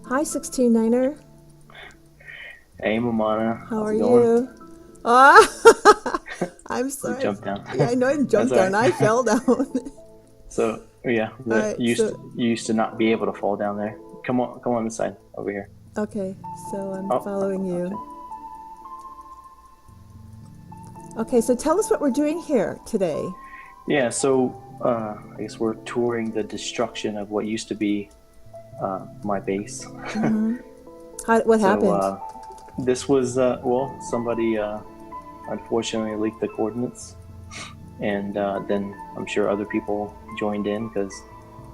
Hi, 16-9er. Hey, Mamana, How how's are it going? you? Ah, I'm You sorry. jumped down. Yeah, I know I That's jumped all down. right. I fell down. So yeah, All right, so you used to not be able to fall down there. Come on this side over here. okay, so I'm Oh, following you. okay. Okay, so tell us what we're doing here today. Yeah, so I guess we're touring the destruction of what used to be my base. What So happened? this was well, somebody unfortunately leaked the coordinates, and then I'm sure other people joined in because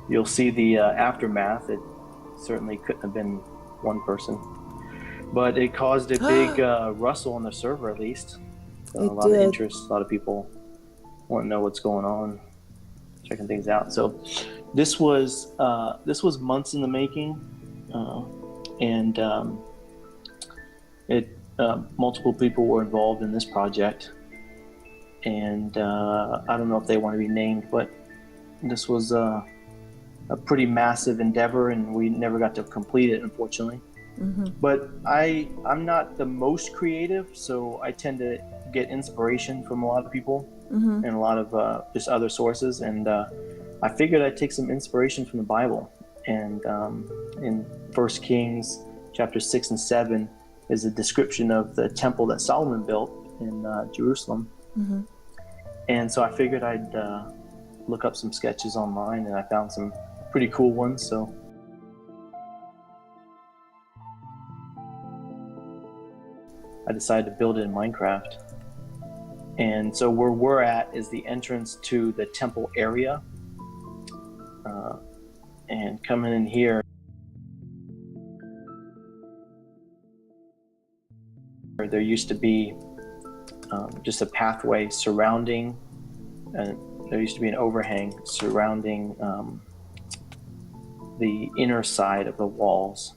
you'll see the aftermath. It certainly couldn't have been one person, but it caused a big rustle on the server, at least. So a It lot of did. interest, a lot of people want to know what's going on, checking things out. So this was months in the making, uh, and it multiple people were involved in this project, and I don't know if they want to be named, but this was a pretty massive endeavor, and we never got to complete it, unfortunately. But I'm not the most creative, so I tend to get inspiration from a lot of people and a lot of just other sources. And I figured I'd take some inspiration from the Bible. And in First Kings chapter 6 and 7 is a description of the temple that Solomon built in Jerusalem. And so I figured I'd look up some sketches online, and I found some pretty cool ones. So I decided to build it in Minecraft. And so where we're at is the entrance to the temple area. And coming in here, there used to be just a pathway surrounding, and there used to be an overhang surrounding the inner side of the walls.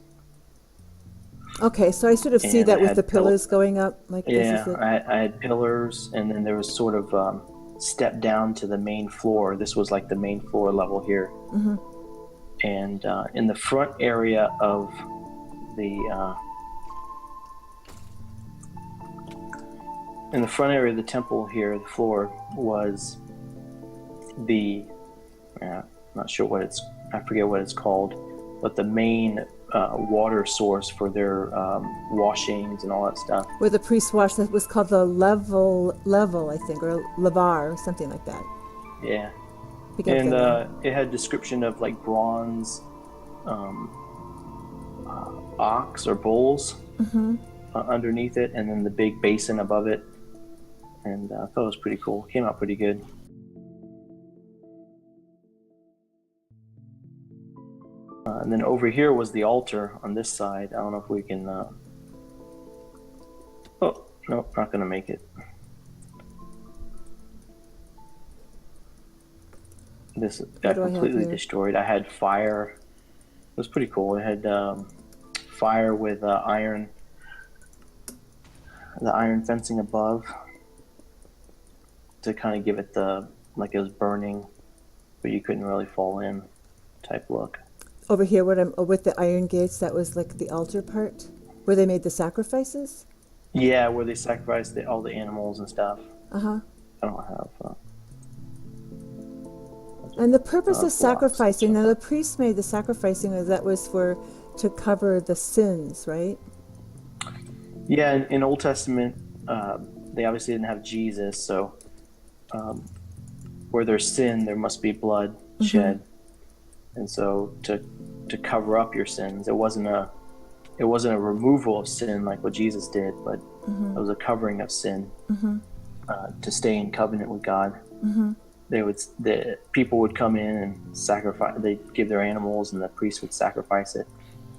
Okay, so I sort of see And I that with the had pillars going up, like this is yeah, it. I had pillars, and then there was sort of step down to the main floor. This was like the main floor level here. And in the front area of the in the front area of the temple here, the floor was the I'm not sure what it's, I forget what it's called, but the main water source for their washings and all that stuff. Where the priest wash, that was called the level, I think, or lavar, or something like that. Yeah, Picking up the and name. it had description of like bronze um, ox or bulls underneath it, and then the big basin above it. And I thought it was pretty cool. Came out pretty good. And then over here was the altar on this side. I don't know if we can. Oh, nope, not going to make it. This What got do I have completely here? destroyed. I had fire. It was pretty cool. It had fire with iron, the iron fencing above to kind of give it the, like it was burning, but you couldn't really fall in type look. Over here, what I'm with the iron gates, that was like the altar part, where they made the sacrifices. Yeah, where they sacrificed all the animals and stuff. Uh huh. I don't have And the purpose of blocks and sacrificing, stuff. now the priest made the sacrificing, that was for to cover the sins, right? Yeah, in Old Testament, they obviously didn't have Jesus, so where there's sin, there must be blood shed, and so to cover up your sins, it wasn't a removal of sin like what Jesus did, but it was a covering of sin to stay in covenant with God. The people would come in and sacrifice. They'd give their animals, and the priest would sacrifice it.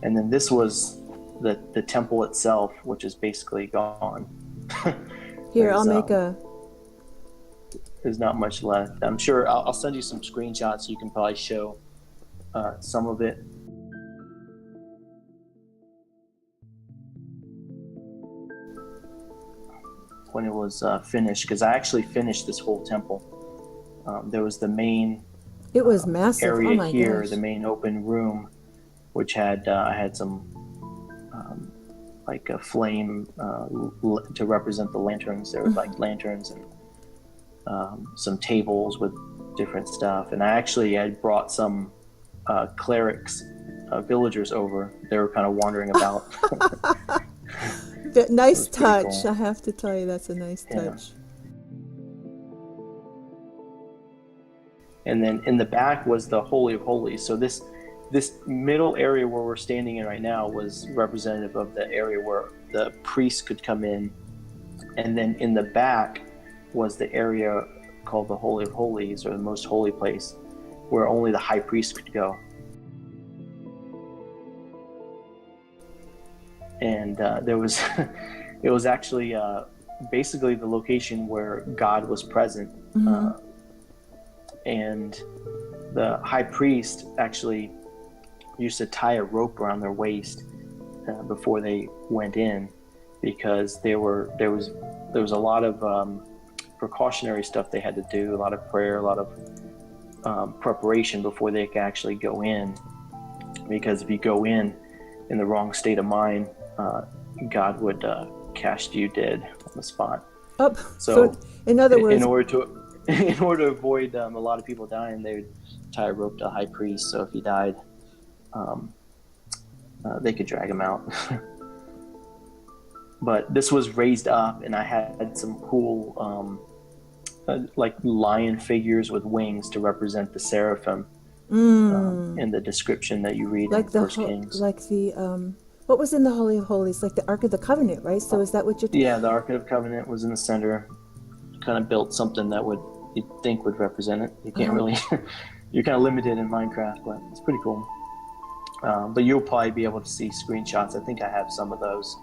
And then this was the temple itself, which is basically gone. Here, I'll there's make a. there's not much left. I'm sure I'll send you some screenshots so you can probably show some of it. When it was finished, because I actually finished this whole temple. There was the main It was massive. Oh area my here, gosh. the main open room which had I had some like a flame to represent the lanterns. There were like lanterns and some tables with different stuff. And I actually had brought some clerics, villagers over. They were kind of wandering about. Nice touch. Cool. I have to tell you, that's a nice Yeah. touch. And then in the back was the Holy of Holies. So this middle area where we're standing in right now was representative of the area where the priest could come in. And then in the back was the area called the Holy of Holies, or the most holy place, where only the high priest could go. And there was, it was actually basically the location where God was present. And the high priest actually used to tie a rope around their waist before they went in, because there was a lot of precautionary stuff they had to do, a lot of prayer, a lot of preparation before they could actually go in. Because if you go in the wrong state of mind, God would cast you dead on the spot. Oh, So in other words, in order to avoid a lot of people dying, they would tie a rope to the high priest. So if he died, they could drag him out. But this was raised up, and I had some cool, like lion figures with wings to represent the seraphim in the description that you read like in the First Kings. like the what was in the Holy of Holies? Like the Ark of the Covenant, right? So is that what you're? Yeah, the Ark of the Covenant was in the center. Kind of built something that you'd think would represent it. You can't really. You're kind of limited in Minecraft, but it's pretty cool. But you'll probably be able to see screenshots. I think I have some of those.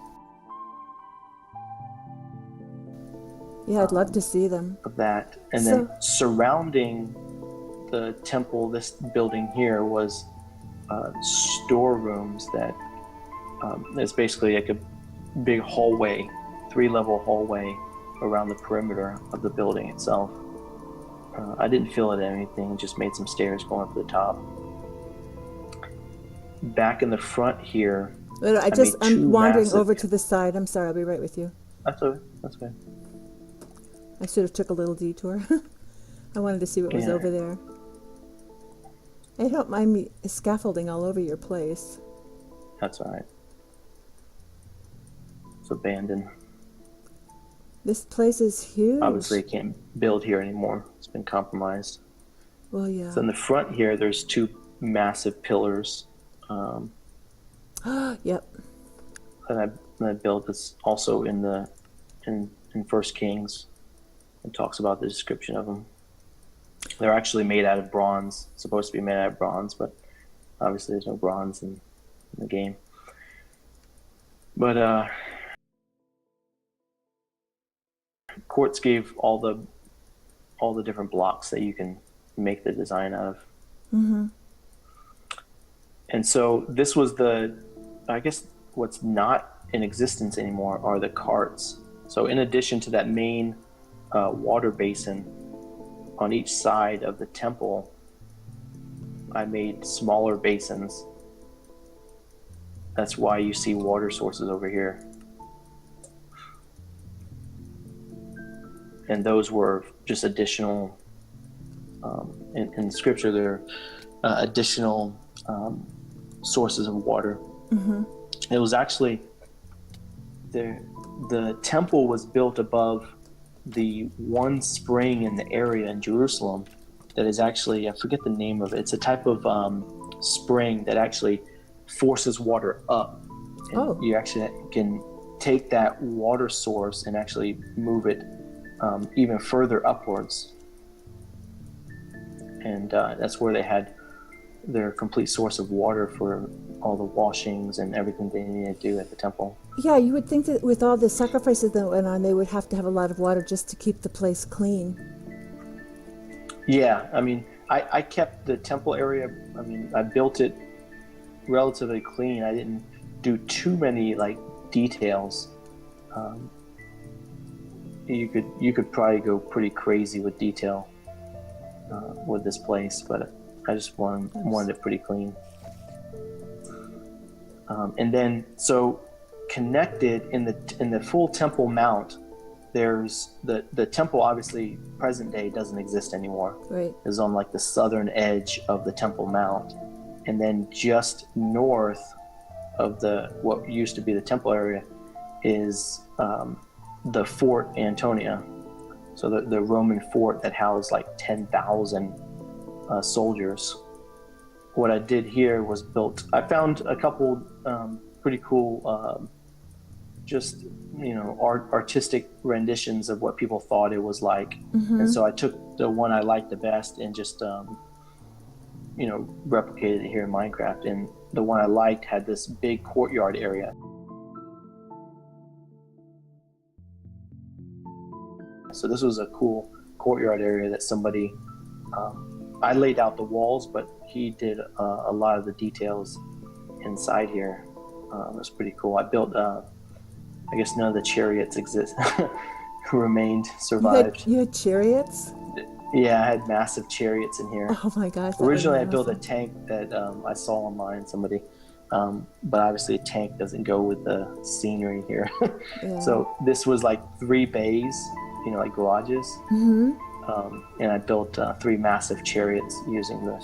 Yeah, I'd love to see them. Of that. And then surrounding the temple, this building here, was storerooms that it's basically like a big hallway, 3-level hallway around the perimeter of the building itself. I didn't fill it anything, just made some stairs going up to the top. Back in the front here, I'm wandering over to the side. I'm sorry, I'll be right with you. That's okay. That's okay. I should have took a little detour. I wanted to see what was over there. Hey, don't mind me scaffolding all over your place. That's all right. It's abandoned. This place is huge. Obviously, you can't build here anymore. It's been compromised. Well, yeah. So in the front here, there's 2 massive pillars. Yep. That I built. That's also in First Kings. It talks about the description of them. They're actually made out of bronze. Supposed to be made out of bronze, but obviously there's no bronze in the game. But Quartz gave all the different blocks that you can make the design out of. Mm-hmm. And so this was I guess what's not in existence anymore are the carts. So in addition to that main water basin on each side of the temple, I made smaller basins. That's why you see water sources over here. And those were just additional, in scripture, they're additional sources of water. Mm-hmm. It was actually, the temple was built above the one spring in the area in Jerusalem that is actually, I forget the name of it. It's a type of spring that actually forces water up. And you actually can take that water source and actually move it even further upwards. And that's where they had their complete source of water for all the washings and everything they needed to do at the temple. Yeah, you would think that with all the sacrifices that went on, they would have to have a lot of water just to keep the place clean. Yeah, I mean, I kept the temple area, I mean, I built it relatively clean. I didn't do too many details. You could probably go pretty crazy with detail with this place, but I just wanted it pretty clean. And then, so connected in the full temple mount, there's the temple. Obviously, present day doesn't exist anymore. Right. Is on like the southern edge of the temple mount, and then just north of the what used to be the temple area is the Fort Antonia. So the Roman fort that housed like 10,000 soldiers. What I did here was I found a couple pretty cool, just, artistic renditions of what people thought it was like. Mm-hmm. And so I took the one I liked the best and just, replicated it here in Minecraft. And the one I liked had this big courtyard area. So this was a cool courtyard area that somebody, I laid out the walls, but he did a lot of the details inside here. It was pretty cool. I built, I guess none of the chariots survived. You had chariots? Yeah, I had massive chariots in here. Oh my gosh. Originally, I built a tank that I saw online, somebody. But obviously a tank doesn't go with the scenery here. Yeah. So this was like 3 bays, like garages. Mm-hmm. And I built 3 massive chariots using the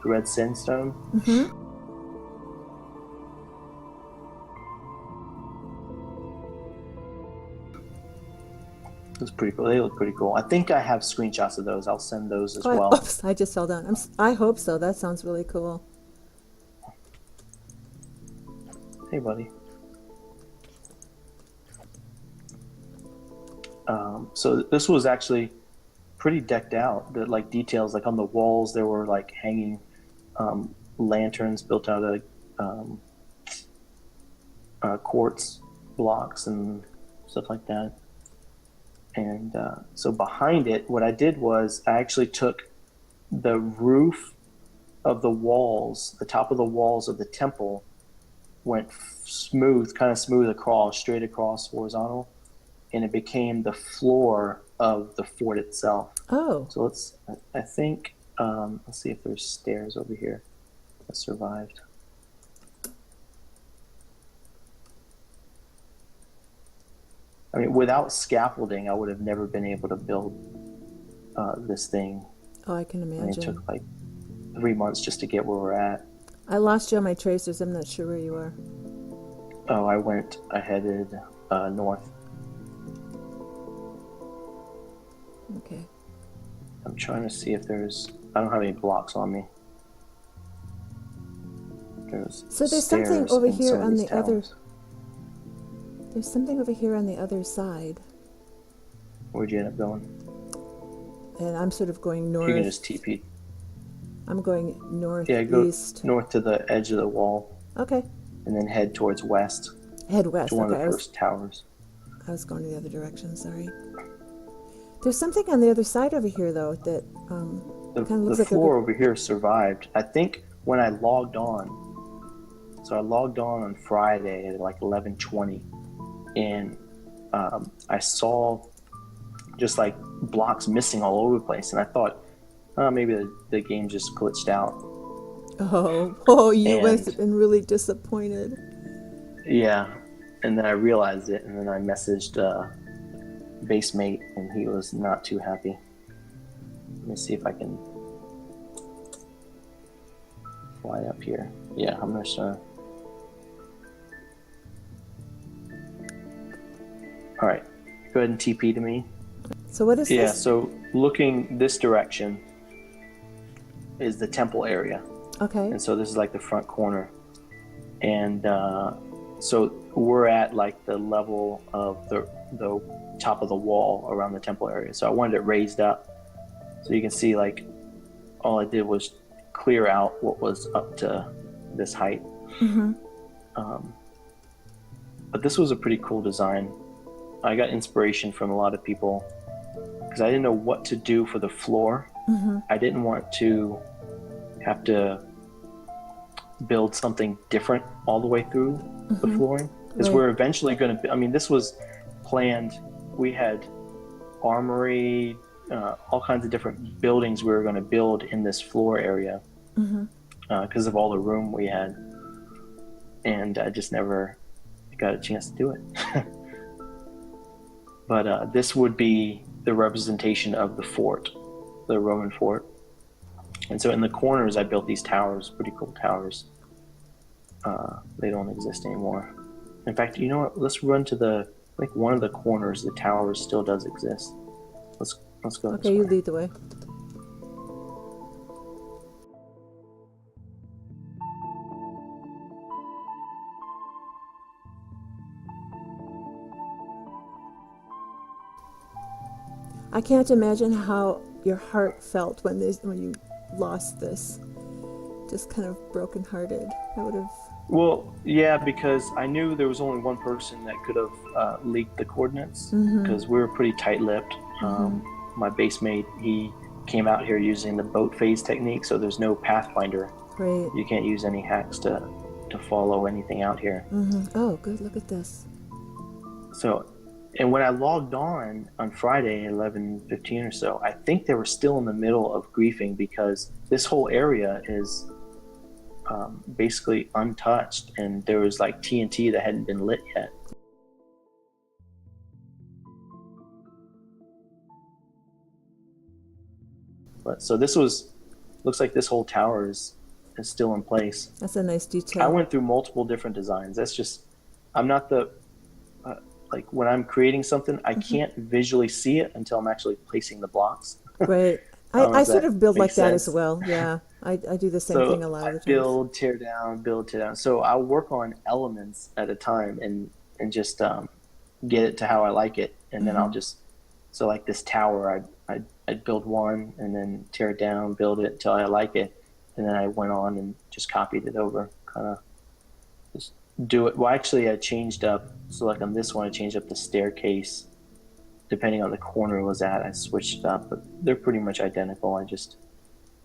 red sandstone. Mm-hmm. It was pretty cool. They look pretty cool. I think I have screenshots of those. I'll send those as Oh, well. Oops, I just fell down. I hope so. That sounds really cool. Hey, buddy. So this was actually pretty decked out. The details, on the walls, there were hanging lanterns built out of quartz blocks and stuff like that. And so behind it, what I did was I actually took the roof of the walls, the top of the walls of the temple, went kind of smooth across, straight across, horizontal, and it became the floor of the fort itself. Oh. So let's see if there's stairs over here that survived. I mean, without scaffolding, I would have never been able to build this thing. Oh, I can imagine. And it took 3 months just to get where we're at. I lost you on my tracers. I'm not sure where you are. Oh, I headed north. Okay. I'm trying to see if I don't have any blocks on me. So there's something over here on the other. There's something over here on the other side. Where'd you end up going? And I'm sort of going north. You can just TP. I'm going northeast. Yeah, go north to the edge of the wall. Okay. And then head towards west. Head west. To one of the first towers. I was going to the other direction, sorry. There's something on the other side over here, though, that kind of looks the like floor over here survived. I think when I logged on, so I logged on Friday at 11:20, and I saw just blocks missing all over the place, and I thought, maybe the game just glitched out. Oh, you must have been really disappointed. Yeah, and then I realized it, and then I messaged Basemate, and he was not too happy. Let me see if I can fly up here. Yeah, I'm gonna start. All right, go ahead and TP to me. So what is this? Yeah, so looking this direction is the temple area. Okay. And so this is the front corner. And so we're at the level of the top of the wall around the temple area. So I wanted it raised up so you can see all I did was clear out what was up to this height. Mm-hmm. But this was a pretty cool design. I got inspiration from a lot of people because I didn't know what to do for the floor. Mm-hmm. I didn't want to have to build something different all the way through the flooring, because we're eventually going to, this was planned. We had armory, all kinds of different buildings we were going to build in this floor area because of all the room we had. and I just never got a chance to do it. But this would be the representation of the fort, the Roman fort. And so in the corners, I built these towers, pretty cool towers. They don't exist anymore. In fact, you know what? Let's run to like one of the corners. The tower still does exist. Let's go. Okay, you lead the way. I can't imagine how your heart felt when you lost this. Just kind of brokenhearted. I would have. Well, yeah, because I knew there was only one person that could have leaked the coordinates, because we were pretty tight-lipped. My base mate, he came out here using the boat phase technique, so there's no pathfinder. Great. You can't use any hacks to follow anything out here. Oh, good. Look at this. So, and when I logged on Friday, 11:15 or so, I think they were still in the middle of griefing, because this whole area is basically untouched, and there was like TNT that hadn't been lit yet. But so looks like this whole tower is still in place. That's a nice detail. I went through multiple different designs. That's just, I'm not the, like when I'm creating something, I can't visually see it until I'm actually placing the blocks. Right. I sort of build like that as sense. well. Yeah. I do the same thing a lot of the time. Build, tear down, build, tear down. So I'll work on elements at a time and just get it to how I like it. And then I'll just, so like this tower, I'd build one and then tear it down, build it until I like it. And then I went on and just copied it over, kind of just do it. Well, actually I changed up. So like on this one, I changed up the staircase. Depending on the corner it was at, I switched it up, but they're pretty much identical. I just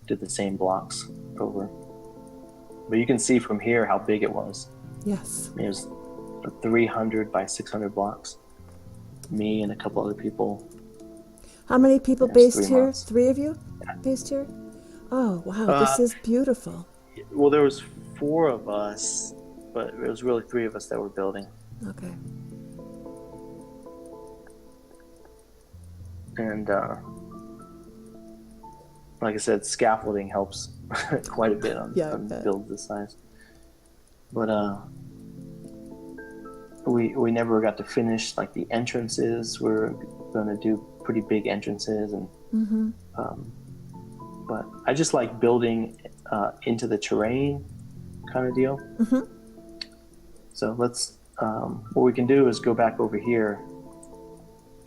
did the same blocks over. But you can see from here how big it was. Yes. It was 300 by 600 blocks. Me and a couple other people. How many people There's based 3 here? months. 3 of you based here? Oh, wow. This is beautiful. Well, there was 4 of us, but it was really 3 of us that were building. Okay. And like I said, scaffolding helps quite a bit on builds this size. But we never got to finish like the entrances. We're going to do pretty big entrances, and but I just like building into the terrain kind of deal. So let's what we can do is go back over here.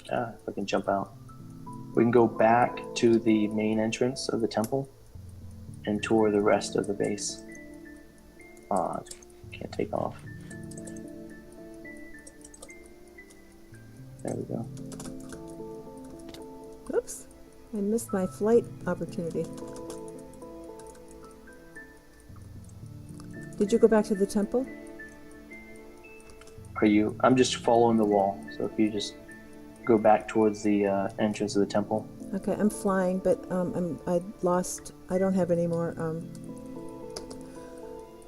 If I can jump out. We can go back to the main entrance of the temple and tour the rest of the base. Can't take off. There we go. Oops. I missed my flight opportunity. Did you go back to the temple? I'm just following the wall. So if you just go back towards the entrance of the temple. Okay, I'm flying, but I don't have any more,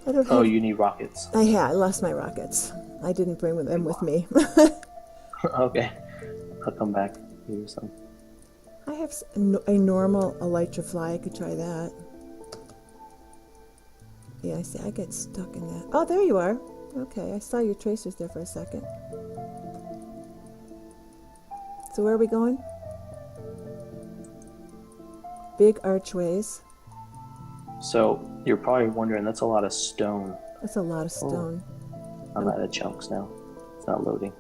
You need rockets. I lost my rockets. I didn't bring them with me. Okay. I'll come back. Give you some. I have a normal elytra fly. I could try that. Yeah, I see. I get stuck in that. Oh, there you are. Okay, I saw your tracers there for a second. So where are we going? Big archways. So you're probably wondering, that's a lot of stone. That's a lot of stone. I'm out of chunks now. It's not loading.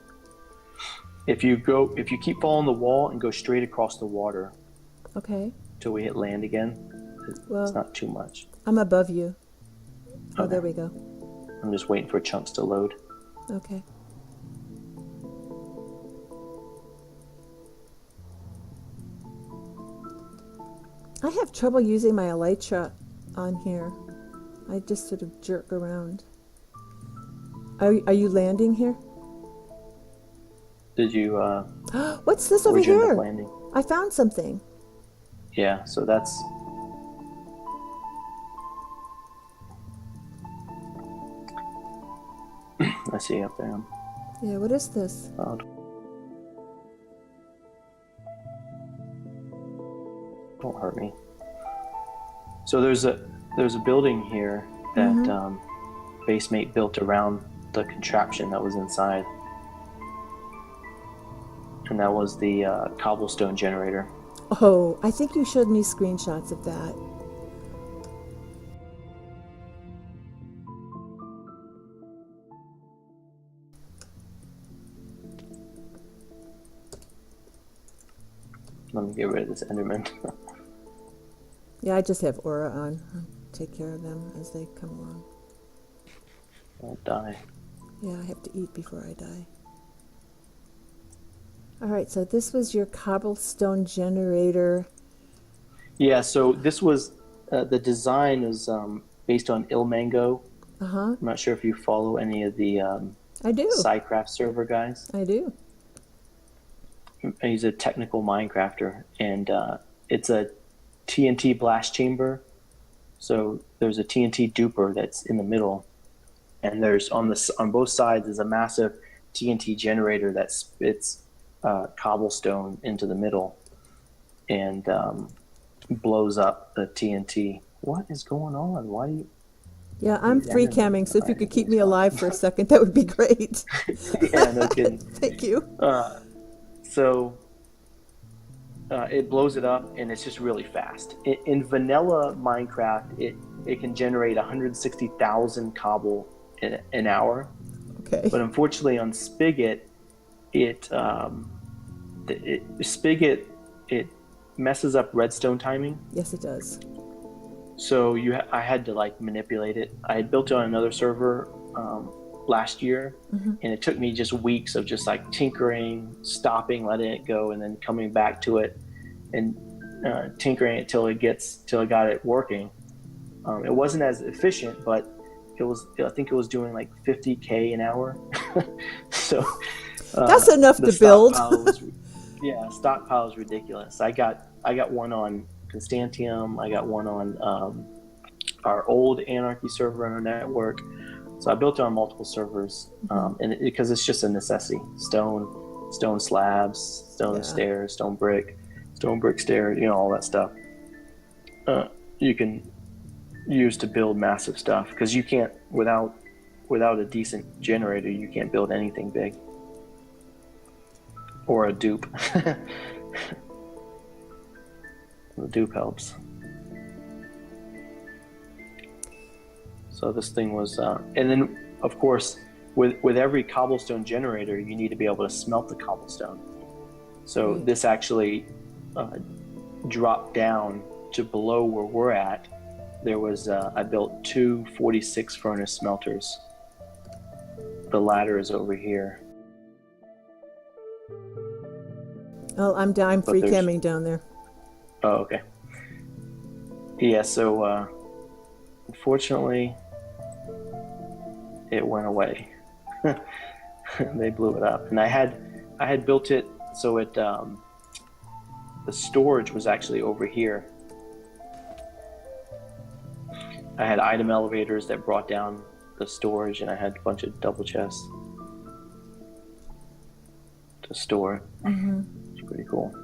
If you keep following the wall and go straight across the water. Okay. Till we hit land again, it's not too much. I'm above you. Oh, Okay. there we go. I'm just waiting for chunks to load. Okay. I have trouble using my elytra on here. I just sort of jerk around. Are you landing here? Did you? What's this over where'd you end here? up landing? I found something. Yeah, so that's. I see up there. Yeah, what is this? Oh, don't hurt me. So there's a building here that Basemate built around the contraption that was inside, and that was the cobblestone generator. Oh, I think you showed me screenshots of that. Let me get rid of this Enderman. Yeah, I just have aura on. I'll take care of them as they come along. I'll die. Yeah, I have to eat before I die. All right, so this was your cobblestone generator. Yeah, so this was the design is based on Ilmango. Uh-huh. I'm not sure if you follow any of the I do. SciCraft server guys. I do. He's a technical Minecrafter, and it's a TNT blast chamber. So there's a TNT duper that's in the middle, and there's on both sides is a massive TNT generator that spits cobblestone into the middle and blows up the TNT. What is going on? Why do you? Yeah, I'm These free Endermen camming, so if are you could keep really me alive for a second, that would be great. Yeah, no kidding. Thank you. So it blows it up, and it's just really fast. In vanilla Minecraft, it can generate 160,000 cobble in an hour. Okay. But unfortunately, on Spigot, it messes up redstone timing. Yes, it does. So I had to like manipulate it. I had built it on another server last year, and it took me just weeks of just like tinkering, stopping, letting it go, and then coming back to it and tinkering it till I got it working. It wasn't as efficient, but I think it was doing like 50K an hour. So that's enough to build. Stockpile is ridiculous. I got one on Constantium. I got one on our old Anarchy server on our network. So I built it on multiple servers, because it's just a necessity. Stone slabs, stone stairs, stone brick stairs, all that stuff. You can use to build massive stuff, because you can't without a decent generator, you can't build anything big. Or a dupe. The dupe helps. So this thing was, and then of course, with every cobblestone generator, you need to be able to smelt the cobblestone. So this actually dropped down to below where we're at. There was, I built 2 46 furnace smelters. The ladder is over here. Oh, I'm free camming down there. Oh, okay. Yeah, so unfortunately, it went away. They blew it up, and I had built it so it the storage was actually over here. I had item elevators that brought down the storage, and I had a bunch of double chests to store it. It's pretty cool.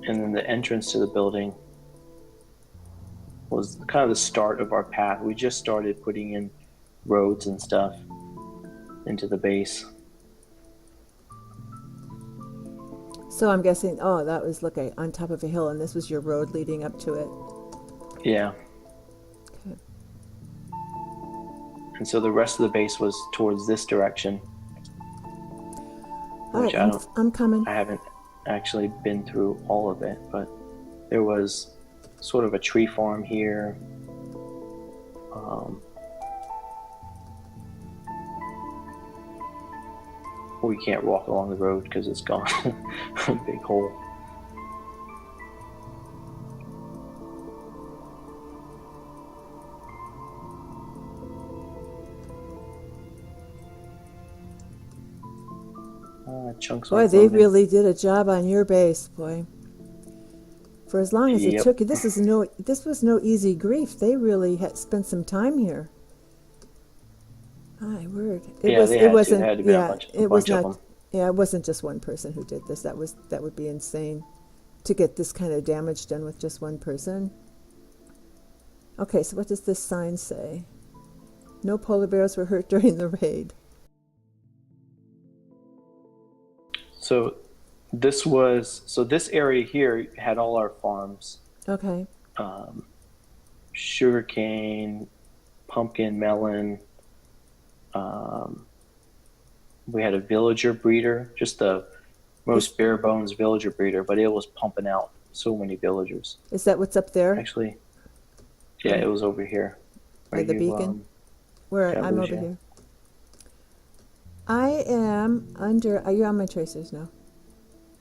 And then the entrance to the building was kind of the start of our path. We just started putting in roads and stuff into the base. So I'm guessing, that was on top of a hill, and this was your road leading up to it. Yeah. Okay. And so the rest of the base was towards this direction. All right, I'm coming. I haven't actually been through all of it, but there was sort of a tree farm here. We can't walk along the road because it's gone. A big hole. Chunks. Boy, they really did a job on your base, boy. For as long as it Yep. took you, this was no easy grief. They really had spent some time here. My word. Yeah, they had to. There had to be yeah, a it was bunch of not, them. yeah, it wasn't just one person who did this. That would be insane to get this kind of damage done with just one person. Okay, so what does this sign say? No polar bears were hurt during the raid. So this area here had all our farms, Okay. sugarcane, pumpkin, melon. We had a villager breeder, just the most bare bones villager breeder, but it was pumping out so many villagers. Is that what's up there? Actually, yeah, it was over here. By the beacon? Where yeah, I'm over yeah. here. I am under. Are you on my tracers now?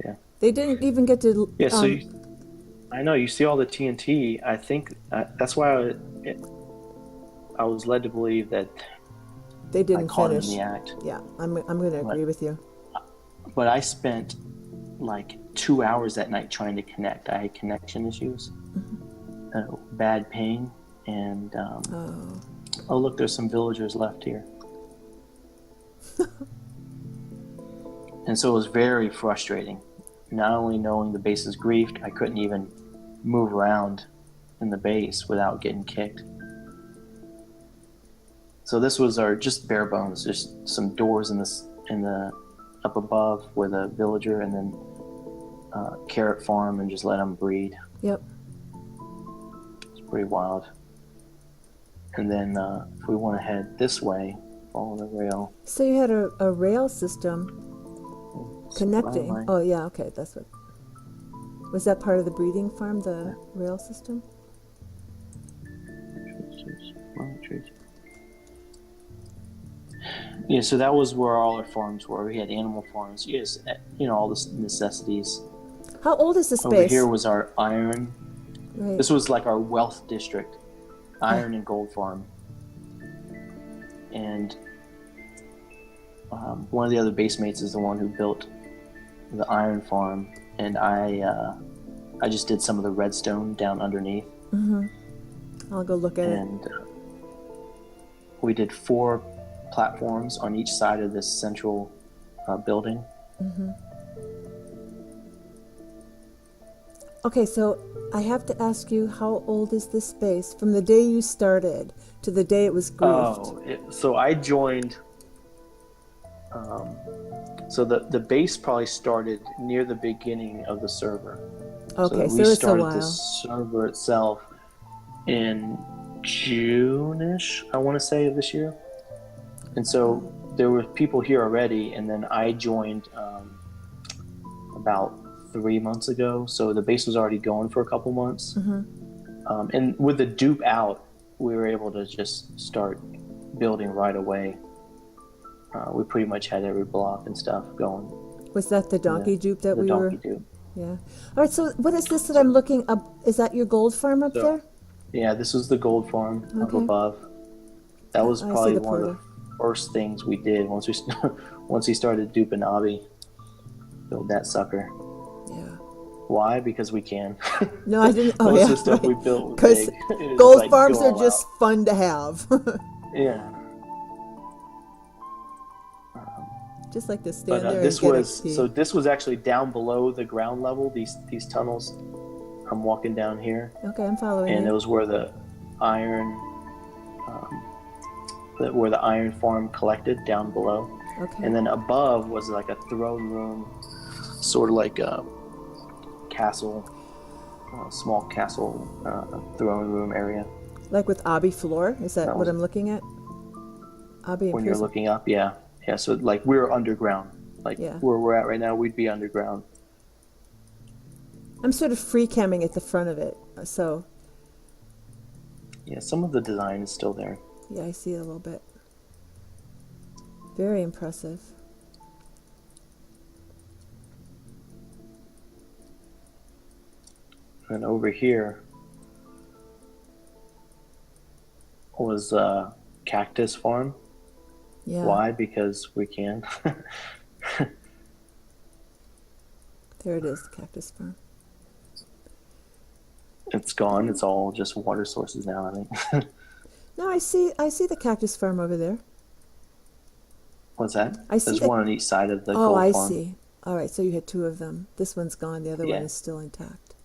Yeah. They didn't even get to. Yeah, so I know you see all the TNT. I think that's why I was led to believe that they didn't I caught finish. it in the act. Yeah, I'm going to agree with you. But I spent like 2 hours that night trying to connect. I had connection issues, bad ping, and oh look, there's some villagers left here. And so it was very frustrating. Not only knowing the base is griefed, I couldn't even move around in the base without getting kicked. So this was our just bare bones, just some doors in the up above with a villager, and then carrot farm, and just let them breed. Yep. It's pretty wild. And then if we want to head this way, follow the rail. So you had a rail system connecting. Oh yeah, okay, that's what. Was that part of the breeding farm, the rail system? Yeah, so that was where all our farms were. We had animal farms. Yes, all the necessities. How old is this Over base? here was our iron. Right. This was like our wealth district, iron and gold farm. And one of the other base mates is the one who built the iron farm, and I just did some of the redstone down underneath. I'll go look at it. And we did 4 platforms on each side of this central building. Okay, so I have to ask you, how old is this base from the day you started to the day it was griefed? So I joined. So the base probably started near the beginning of the server. Okay, so we it's a started while. the server itself in June-ish, I want to say, of this year. And so there were people here already, and then I joined about 3 months ago. So the base was already going for a couple months. And with the dupe out, we were able to just start building right away. We pretty much had every block and stuff going. Was that the donkey dupe that we were? Donkey dupe. Yeah. All right. So what is this that I'm looking up? Is that your gold farm up there? Yeah, this was the gold farm up Okay. above. That was I see probably the one of the first things we did once we started duping Obby. Build that sucker. Yeah. Why? Because we can. No, I didn't. Oh, Most yeah. of the stuff we built was Because big. It was gold like, farms go are all just fun to have. out. Yeah. Just like to stand there This and get was XP. this was actually down below the ground level. These tunnels. I'm walking down here, Okay, I'm following and it you. was where the iron, where the iron farm collected down below. Okay. And then above was like a throne room, sort of like a castle, small castle throne room area. Like with Obby floor? Is that That what was- I'm looking at? Obby When and you're prison. looking up, yeah. So like we're underground, like Yeah. where we're at right now, we'd be underground. I'm sort of free camming at the front of it. So, Yeah, some of the design is still there. yeah, I see it a little bit. Very impressive. And over here was Cactus Farm. Yeah. Why? Because we can. There it is, the cactus farm. it's gone. It's all just water sources now, I think. No, I see the cactus farm over there. What's that? I see There's the. one on each side of the Oh, gold I farm. see. All right, so you had two of them. This one's gone. The other one Yeah. is still intact.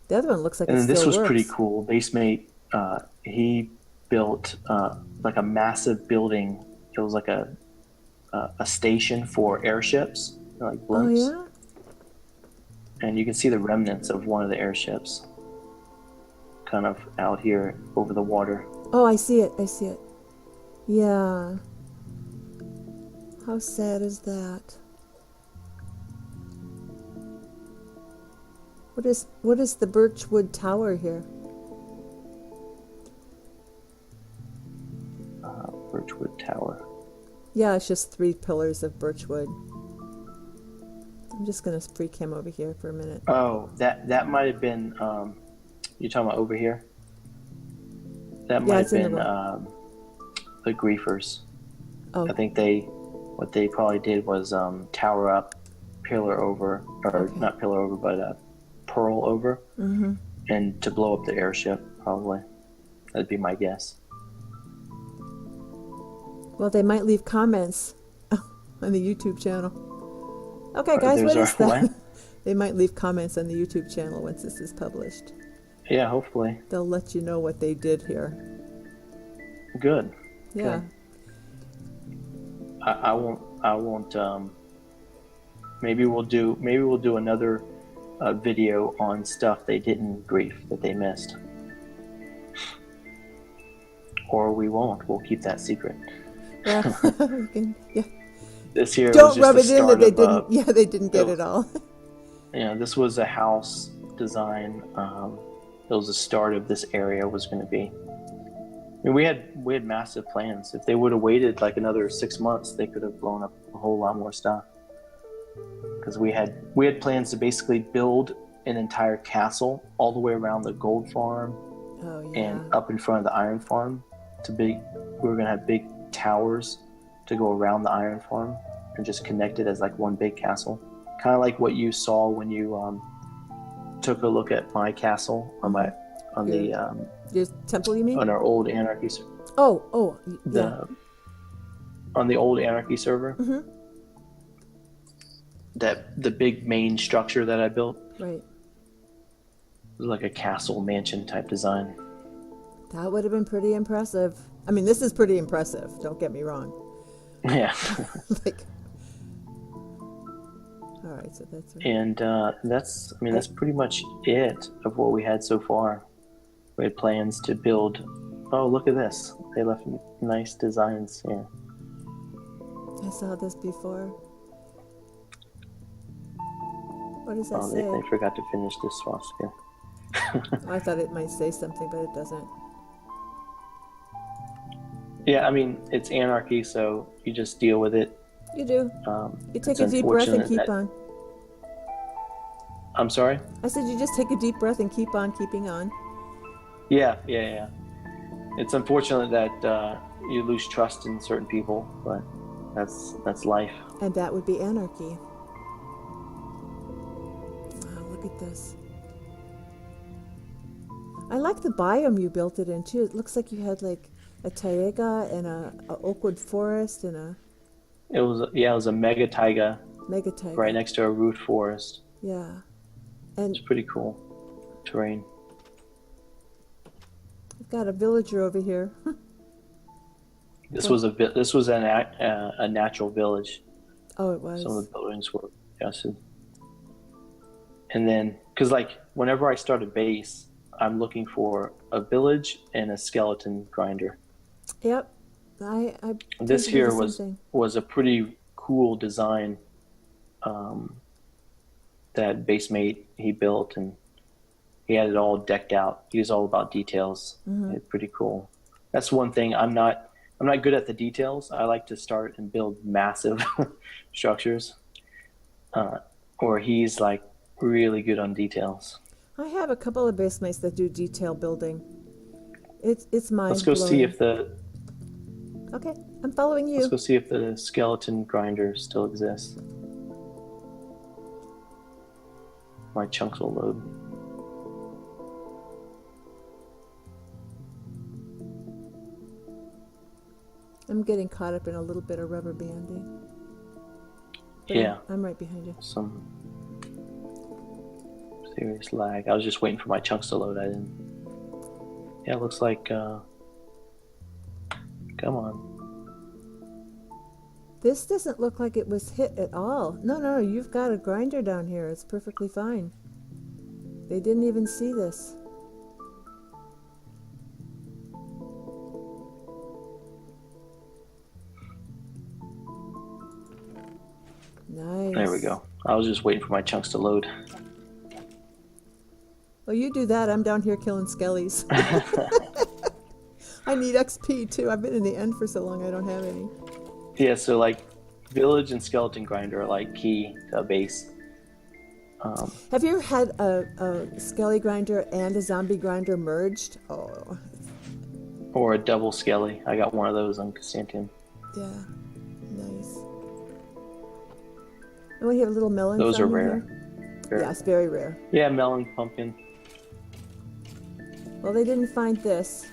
The other one looks like And it then this still was pretty works. cool. Basemate, he built like a massive building. It was like a station for airships, like Oh blimps. yeah. And you can see the remnants of one of the airships kind of out here over the water. Oh, I see it. I see it. Yeah. How sad is that? What is the Birchwood Tower here? Birchwood Tower. Yeah, it's just 3 pillars of birchwood. I'm just gonna freak him over here for a minute. Oh, that might have been. You're talking about over here. That Yeah, might it's have in the been room. the griefers. Oh, I think what they probably did was tower up, pillar over, or Okay. not pillar over, but pearl over, mm-hmm. and to blow up the airship. Probably, that'd be my guess. Well, they might leave comments on the YouTube channel. Okay, guys, There's what is our that? what? They might leave comments on the YouTube channel once this is published. Yeah, hopefully. They'll let you know what they did here. Good. Yeah. I won't. I won't. Maybe we'll do another video on stuff they didn't grief that they missed, or we won't. We'll keep that secret. Well, we can, yeah. This here was Don't just rub the it in that start they of, didn't. Yeah, they didn't get it it all. this was a house design. It was the start of this area was going to be. I mean, we had massive plans. If they would have waited like another 6 months, they could have blown up a whole lot more stuff. Because we had plans to basically build an entire castle all the way around the gold farm Oh yeah. and up in front of the iron farm. We were going to have big towers to go around the iron farm and just connect it as like one big castle. Kind of like what you saw when you took a look at my castle on Your temple, you mean? on our old Anarchy Yeah. on the old Anarchy server. Mm-hmm. That the big main structure that I built Right. was like a castle mansion type design. That would have been pretty impressive. I mean, this is pretty impressive. Don't get me wrong. Yeah. Like. All right, so that's. And that's pretty much it of what we had so far. We had plans to build. Oh, look at this! They left nice designs here. I saw this before. What does that Oh, say? they forgot to finish this swastika. I thought it might say something, but it doesn't. Yeah, I mean it's Anarchy, so you just deal with it. You do. You take It's a deep breath and unfortunate keep that- on. I'm sorry. I said you just take a deep breath and keep on keeping on. Yeah. It's unfortunate that you lose trust in certain people, but that's life. And that would be anarchy. Oh, look at this. I like the biome you built it in too. It looks like you had like a taiga and a oakwood forest and a It was a mega taiga mega taiga. right next to a root forest. Yeah. And It's pretty cool terrain. we've got a villager over here. This was a natural village. Oh, it was. Some of the buildings were adjusted. And then, because like whenever I start a base, I'm looking for a village and a skeleton grinder. Yep. I This tend to do here the same thing. was a pretty cool design that Basemate he built, and he had it all decked out. He was all about details. It's pretty cool. That's one thing I'm not good at the details. I like to start and build massive structures, or he's like really good on details. I have a couple of basemates that do detail building. It's mind Let's go blowing. see if the Okay, I'm following you. let's go see if the skeleton grinder still exists. My chunks will load. I'm getting caught up in a little bit of rubber banding. But Yeah, I'm right behind you. some serious lag. I was just waiting for my chunks to load. I didn't. Yeah, it looks like. Come on. This doesn't look like it was hit at all. No, no, you've got a grinder down here. It's perfectly fine. They didn't even see this. Nice. There we go. I was just waiting for my chunks to load. Well, you do that. I'm down here killing skellies. I need XP too. I've been in the end for so long I don't have any. Yeah, so like village and skeleton grinder are like key to a base. Have you ever had a skelly grinder and a zombie grinder merged? Oh, Or a double skelly. I got one of those on Constantium. yeah. Nice. And we have little melons. Those are on rare. here. Yes, very rare. Yeah, melon, pumpkin. Well, they didn't find this.